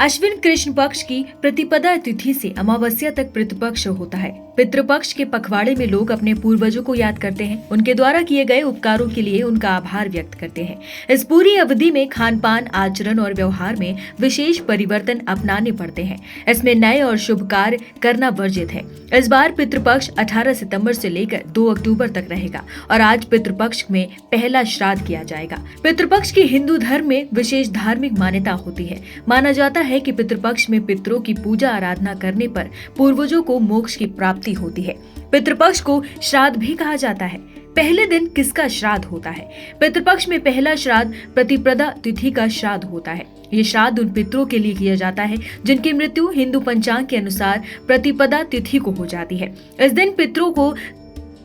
अश्विन कृष्ण पक्ष की प्रतिपदा तिथि से अमावस्या तक पितृपक्ष होता है। पितृपक्ष के पखवाड़े में लोग अपने पूर्वजों को याद करते हैं, उनके द्वारा किए गए उपकारों के लिए उनका आभार व्यक्त करते हैं। इस पूरी अवधि में खान पान, आचरण और व्यवहार में विशेष परिवर्तन अपनाने पड़ते हैं। इसमें नए और शुभ कार्य करना वर्जित है। इस बार पितृपक्ष 18 सितंबर से लेकर 2 अक्टूबर तक रहेगा और आज पितृपक्ष में पहला श्राद्ध किया जाएगा। पितृपक्ष की हिंदू धर्म में विशेष धार्मिक मान्यता होती है। माना जाता है कि पितृपक्ष में पितरों की पूजा आराधना करने पर पूर्वजों को मोक्ष की प्राप्ति होती है। पितृपक्ष को श्राद्ध भी कहा जाता है। पहले दिन किसका श्राद्ध होता है? पितृपक्ष में पहला श्राद्ध प्रतिपदा तिथि का श्राद्ध होता है। ये श्राद्ध उन पितरों के लिए किया जाता है जिनकी मृत्यु हिंदू पंचांग के अनुसार प्रतिपदा तिथि को हो जाती है। इस दिन पितरों को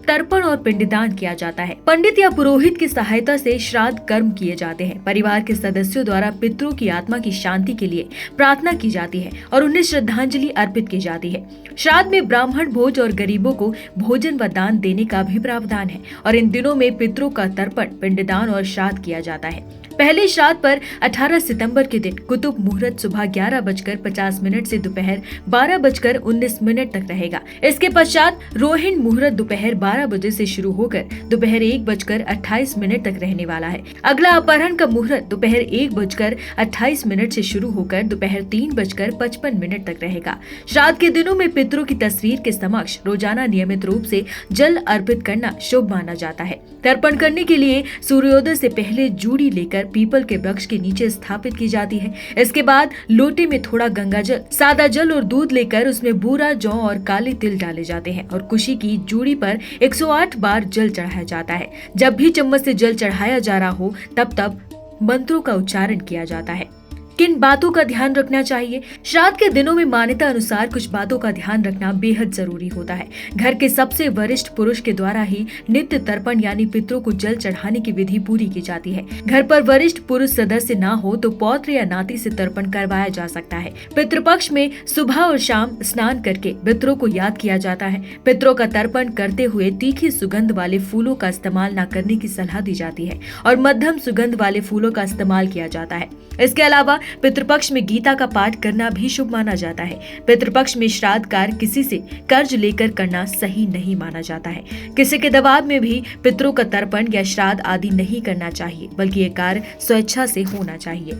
तर्पण और पिंडदान किया जाता है। पंडित या पुरोहित की सहायता से श्राद्ध कर्म किए जाते हैं। परिवार के सदस्यों द्वारा पितरों की आत्मा की शांति के लिए प्रार्थना की जाती है और उन्हें श्रद्धांजलि अर्पित की जाती है। श्राद्ध में ब्राह्मण भोज और गरीबों को भोजन व दान देने का भी प्रावधान है और इन दिनों में पितरों का तर्पण, पिंडदान और श्राद्ध किया जाता है। पहले श्राद्ध पर 18 सितंबर के दिन कुतुब मुहूर्त सुबह 11:50 से दोपहर 12:19 तक रहेगा। इसके पश्चात रोहिणी मुहूर्त दोपहर 12 बजे से शुरू होकर दोपहर 1:28 तक रहने वाला है। अगला अपहरण का मुहूर्त दोपहर 1:28 से शुरू होकर दोपहर 3:55 तक रहेगा। श्राद्ध के दिनों में पितरों की तस्वीर के समक्ष रोजाना नियमित रूप से जल अर्पित करना शुभ माना जाता है। तर्पण करने के लिए सूर्योदय से पहले जूड़ी लेकर पीपल के वृक्ष के नीचे स्थापित की जाती है। इसके बाद लोटे में थोड़ा गंगा जल, सादा जल और दूध लेकर उसमें बूरा, जौ और काले तिल डाले जाते हैं और कुशी की जूड़ी पर 108 बार जल चढ़ाया जाता है। जब भी चम्मच से जल चढ़ाया जा रहा हो तब मंत्रों का उच्चारण किया जाता है। किन बातों का ध्यान रखना चाहिए? श्राद्ध के दिनों में मान्यता अनुसार कुछ बातों का ध्यान रखना बेहद जरूरी होता है। घर के सबसे वरिष्ठ पुरुष के द्वारा ही नित्य तर्पण यानी पितरों को जल चढ़ाने की विधि पूरी की जाती है। घर पर वरिष्ठ पुरुष सदस्य ना हो तो पौत्र या नाती से तर्पण करवाया जा सकता है। पितृपक्ष में सुबह और शाम स्नान करके पितरों को याद किया जाता है। पितरों का तर्पण करते हुए तीखी सुगंध वाले फूलों का इस्तेमाल न करने की सलाह दी जाती है और मध्यम सुगंध वाले फूलों का इस्तेमाल किया जाता है। इसके अलावा पितृपक्ष में गीता का पाठ करना भी शुभ माना जाता है। पितृपक्ष में श्राद्ध कार्य किसी से कर्ज लेकर करना सही नहीं माना जाता है। किसी के दबाव में भी पितरों का तर्पण या श्राद्ध आदि नहीं करना चाहिए, बल्कि ये कार्य स्वेच्छा से होना चाहिए।